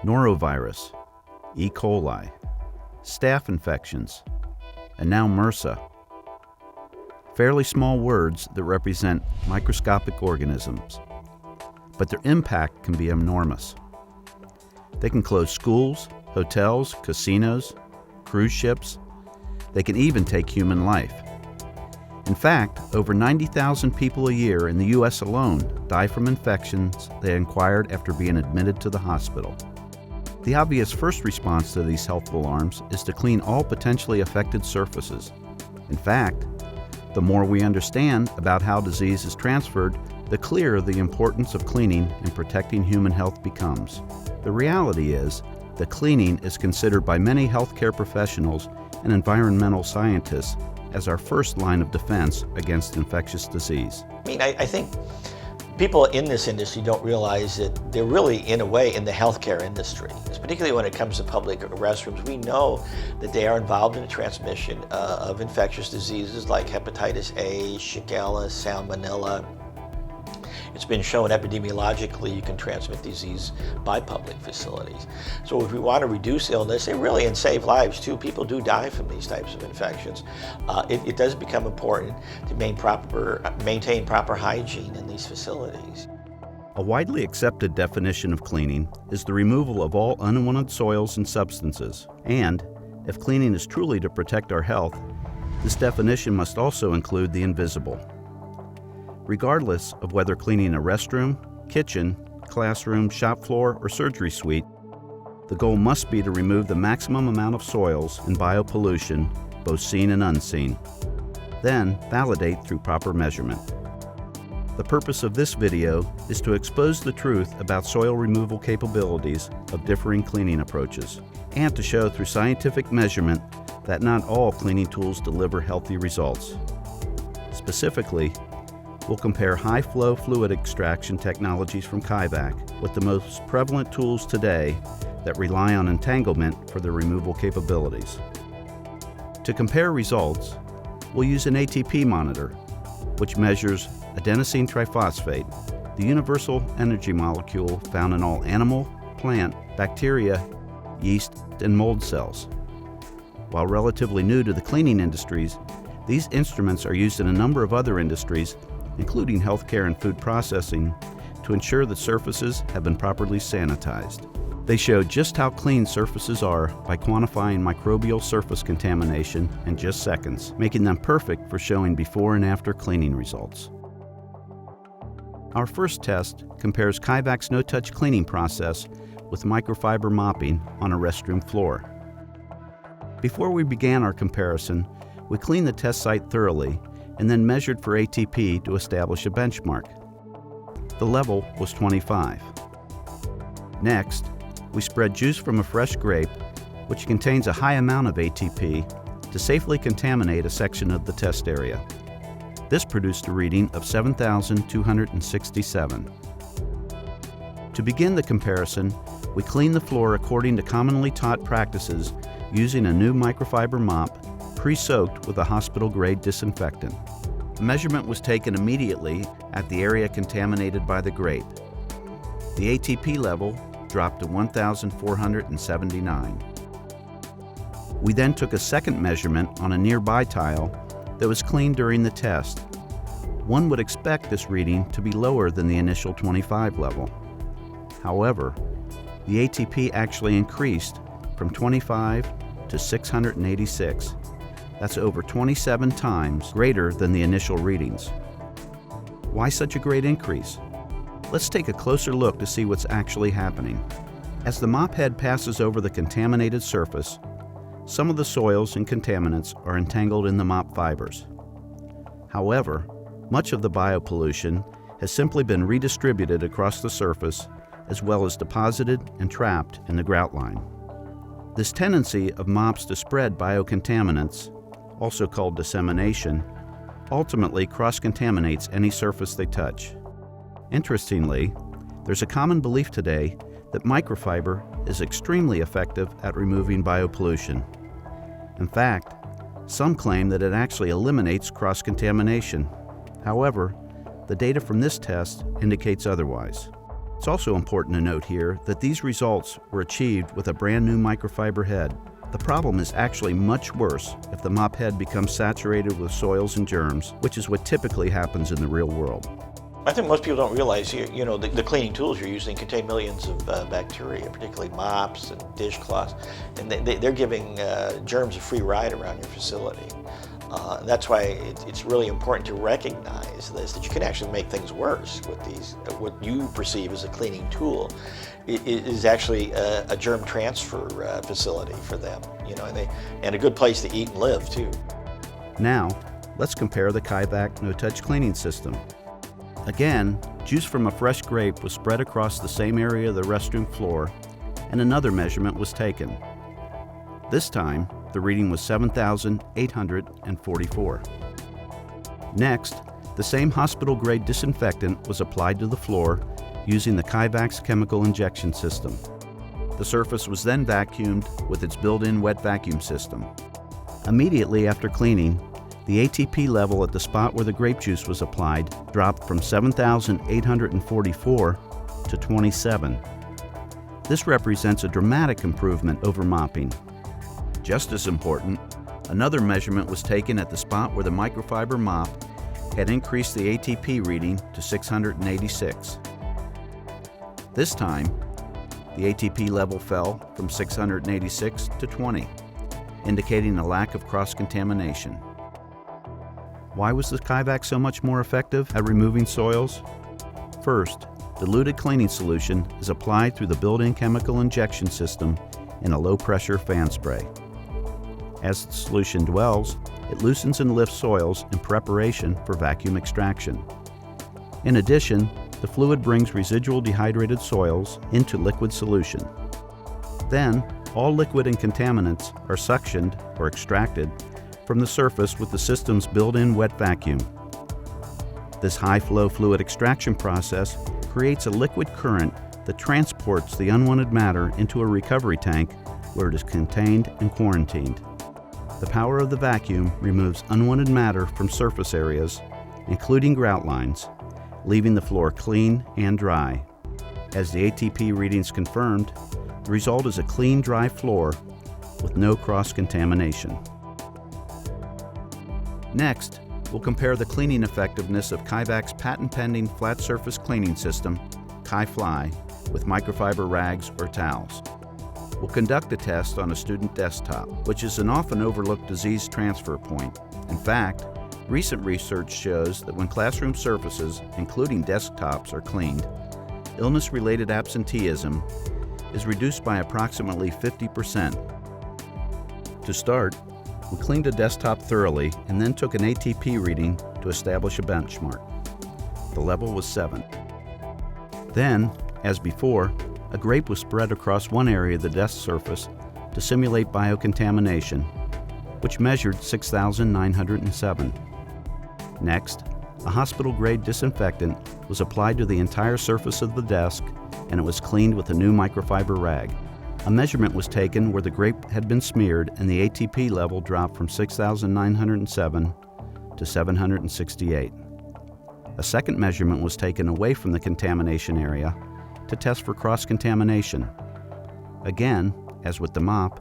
norovirus, E. coli, staph infections, and now MRSA. Fairly small words that represent microscopic organisms, but their impact can be enormous. They can close schools, hotels, casinos, cruise ships. They can even take human life. In fact, over 90,000 people a year in the U.S. alone die from infections they acquired after being admitted to the hospital. The obvious first response to these health alarms is to clean all potentially affected surfaces. In fact, the more we understand about how disease is transferred, the clearer the importance of cleaning and protecting human health becomes. The reality is that cleaning is considered by many healthcare professionals and environmental scientists as our first line of defense against infectious disease. I think people in this industry don't realize that they're really, in a way, in the healthcare industry. Particularly when it comes to public restrooms, we know that they are involved in the transmission of infectious diseases like hepatitis A, Shigella, Salmonella. It's been shown epidemiologically you can transmit disease by public facilities. So if we want to reduce illness, and save lives too, people do die from these types of infections. It does become important to maintain proper hygiene in these facilities. A widely accepted definition of cleaning is the removal of all unwanted soils and substances. And if cleaning is truly to protect our health, this definition must also include the invisible. Regardless of whether cleaning a restroom, kitchen, classroom, shop floor, or surgery suite, the goal must be to remove the maximum amount of soils and biopollution, both seen and unseen. Then validate through proper measurement. The purpose of this video is to expose the truth about soil removal capabilities of differing cleaning approaches, and to show through scientific measurement that not all cleaning tools deliver healthy results. Specifically, we'll compare high-flow fluid extraction technologies from Tyvek with the most prevalent tools today that rely on entanglement for their removal capabilities. To compare results, we'll use an ATP monitor, which measures adenosine triphosphate, the universal energy molecule found in all animal, plant, bacteria, yeast, and mold cells. While relatively new to the cleaning industries, these instruments are used in a number of other industries, including healthcare and food processing, to ensure that surfaces have been properly sanitized. They show just how clean surfaces are by quantifying microbial surface contamination in just seconds, making them perfect for showing before and after cleaning results. Our first test compares Tyvek's no-touch cleaning process with microfiber mopping on a restroom floor. Before we began our comparison, we cleaned the test site thoroughly and then measured for ATP to establish a benchmark. The level was 25. Next, we spread juice from a fresh grape, which contains a high amount of ATP, to safely contaminate a section of the test area. This produced a reading of 7,267. To begin the comparison, we cleaned the floor according to commonly taught practices using a new microfiber mop pre-soaked with a hospital-grade disinfectant. A measurement was taken immediately at the area contaminated by the grape. The ATP level dropped to 1,479. We then took a second measurement on a nearby tile that was cleaned during the test. One would expect this reading to be lower than the initial 25 level. However, the ATP actually increased from 25 to 686. That's over 27 times greater than the initial readings. Why such a great increase? Let's take a closer look to see what's actually happening. As the mop head passes over the contaminated surface, some of the soils and contaminants are entangled in the mop fibers. However, much of the biopollution has simply been redistributed across the surface as well as deposited and trapped in the grout line. This tendency of mops to spread biocontaminants, also called dissemination, ultimately cross-contaminates any surface they touch. Interestingly, there's a common belief today that microfiber is extremely effective at removing biopollution. In fact, some claim that it actually eliminates cross-contamination. However, the data from this test indicates otherwise. It's also important to note here that these results were achieved with a brand new microfiber head. The problem is actually much worse if the mop head becomes saturated with soils and germs, which is what typically happens in the real world. I think most people don't realize, the cleaning tools you're using contain millions of bacteria, particularly mops and dishcloths, and they're giving germs a free ride around your facility. And that's why it's really important to recognize this, that you can actually make things worse with these. What you perceive as a cleaning tool is actually a germ transfer facility for them, and a good place to eat and live too. Now, let's compare the Kaivac no-touch cleaning system. Again, juice from a fresh grape was spread across the same area of the restroom floor, and another measurement was taken. This time, the reading was 7,844. Next, the same hospital-grade disinfectant was applied to the floor using the Kaivac's chemical injection system. The surface was then vacuumed with its built-in wet vacuum system. Immediately after cleaning, the ATP level at the spot where the grape juice was applied dropped from 7,844 to 27. This represents a dramatic improvement over mopping. Just as important, another measurement was taken at the spot where the microfiber mop had increased the ATP reading to 686. This time, the ATP level fell from 686 to 20, indicating a lack of cross-contamination. Why was the Kaivac so much more effective at removing soils? First, diluted cleaning solution is applied through the built-in chemical injection system in a low-pressure fan spray. As the solution dwells, it loosens and lifts soils in preparation for vacuum extraction. In addition, the fluid brings residual dehydrated soils into liquid solution. Then, all liquid and contaminants are suctioned or extracted from the surface with the system's built-in wet vacuum. This high-flow fluid extraction process creates a liquid current that transports the unwanted matter into a recovery tank where it is contained and quarantined. The power of the vacuum removes unwanted matter from surface areas, including grout lines, leaving the floor clean and dry. As the ATP readings confirmed, the result is a clean, dry floor with no cross-contamination. Next, we'll compare the cleaning effectiveness of Kaivac's patent-pending flat surface cleaning system, KaiFly, with microfiber rags or towels. We'll conduct a test on a student desktop, which is an often overlooked disease transfer point. In fact, recent research shows that when classroom surfaces, including desktops, are cleaned, illness-related absenteeism is reduced by approximately 50%. To start, we cleaned a desktop thoroughly and then took an ATP reading to establish a benchmark. The level was 7. Then, as before, a grape was spread across one area of the desk surface to simulate biocontamination, which measured 6,907. Next, a hospital-grade disinfectant was applied to the entire surface of the desk, and it was cleaned with a new microfiber rag. A measurement was taken where the grape had been smeared and the ATP level dropped from 6,907 to 768. A second measurement was taken away from the contamination area to test for cross-contamination. Again, as with the mop,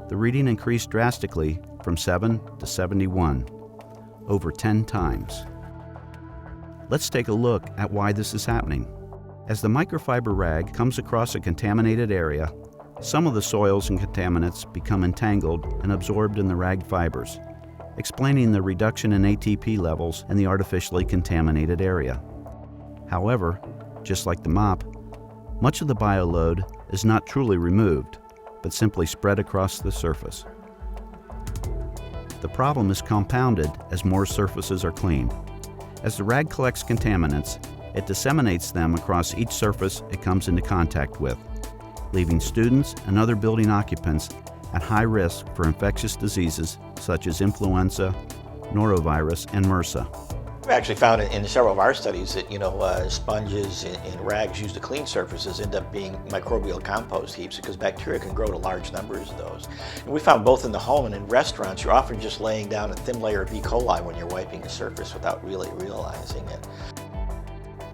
the reading increased drastically from 7 to 71, over 10 times. Let's take a look at why this is happening. As the microfiber rag comes across a contaminated area, some of the soils and contaminants become entangled and absorbed in the rag fibers, explaining the reduction in ATP levels in the artificially contaminated area. However, just like the mop, much of the bioload is not truly removed, but simply spread across the surface. The problem is compounded as more surfaces are cleaned. As the rag collects contaminants, it disseminates them across each surface it comes into contact with, leaving students and other building occupants at high risk for infectious diseases such as influenza, norovirus, and MRSA. We've actually found in several of our studies that sponges and rags used to clean surfaces end up being microbial compost heaps because bacteria can grow to large numbers of those. And we found both in the home and in restaurants, you're often just laying down a thin layer of E. coli when you're wiping a surface without really realizing it.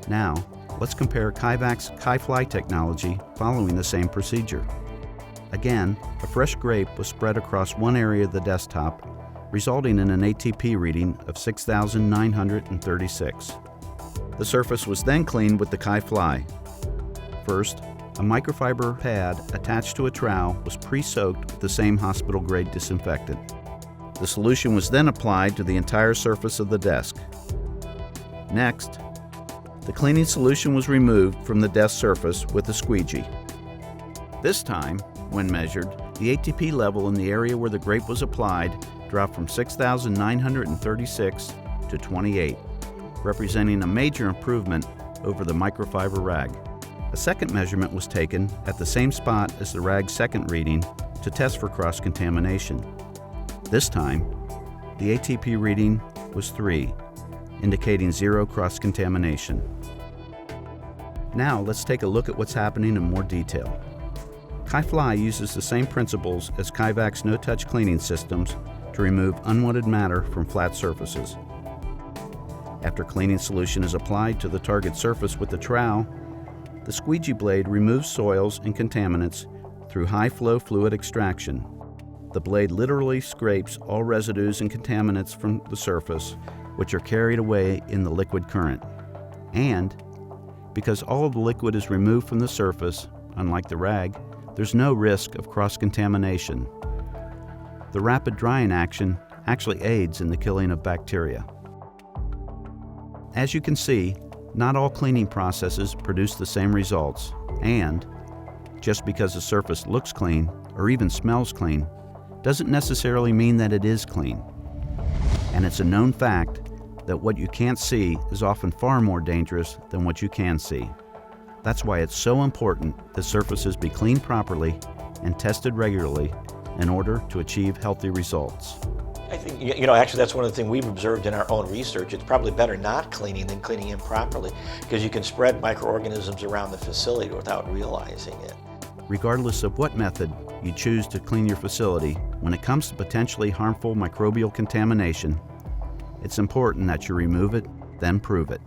Now, let's compare Kivac's KiFly technology following the same procedure. Again, a fresh grape was spread across one area of the desktop, resulting in an ATP reading of 6,936. The surface was then cleaned with the KiFly. First, a microfiber pad attached to a trowel was pre-soaked with the same hospital-grade disinfectant. The solution was then applied to the entire surface of the desk. Next, the cleaning solution was removed from the desk surface with a squeegee. This time, when measured, the ATP level in the area where the grape was applied dropped from 6,936 to 28, representing a major improvement over the microfiber rag. A second measurement was taken at the same spot as the rag's second reading to test for cross-contamination. This time, the ATP reading was 3, indicating zero cross-contamination. Now let's take a look at what's happening in more detail. KiFly uses the same principles as Kivac's no-touch cleaning systems to remove unwanted matter from flat surfaces. After cleaning solution is applied to the target surface with the trowel, the squeegee blade removes soils and contaminants through high-flow fluid extraction. The blade literally scrapes all residues and contaminants from the surface, which are carried away in the liquid current. And because all of the liquid is removed from the surface, unlike the rag, there's no risk of cross-contamination. The rapid drying action actually aids in the killing of bacteria. As you can see, not all cleaning processes produce the same results, and just because the surface looks clean or even smells clean doesn't necessarily mean that it is clean. And it's a known fact that what you can't see is often far more dangerous than what you can see. That's why it's so important that surfaces be cleaned properly and tested regularly in order to achieve healthy results. I think, actually that's one of the things we've observed in our own research. It's probably better not cleaning than cleaning improperly, because you can spread microorganisms around the facility without realizing it. Regardless of what method you choose to clean your facility, when it comes to potentially harmful microbial contamination, it's important that you remove it, then prove it.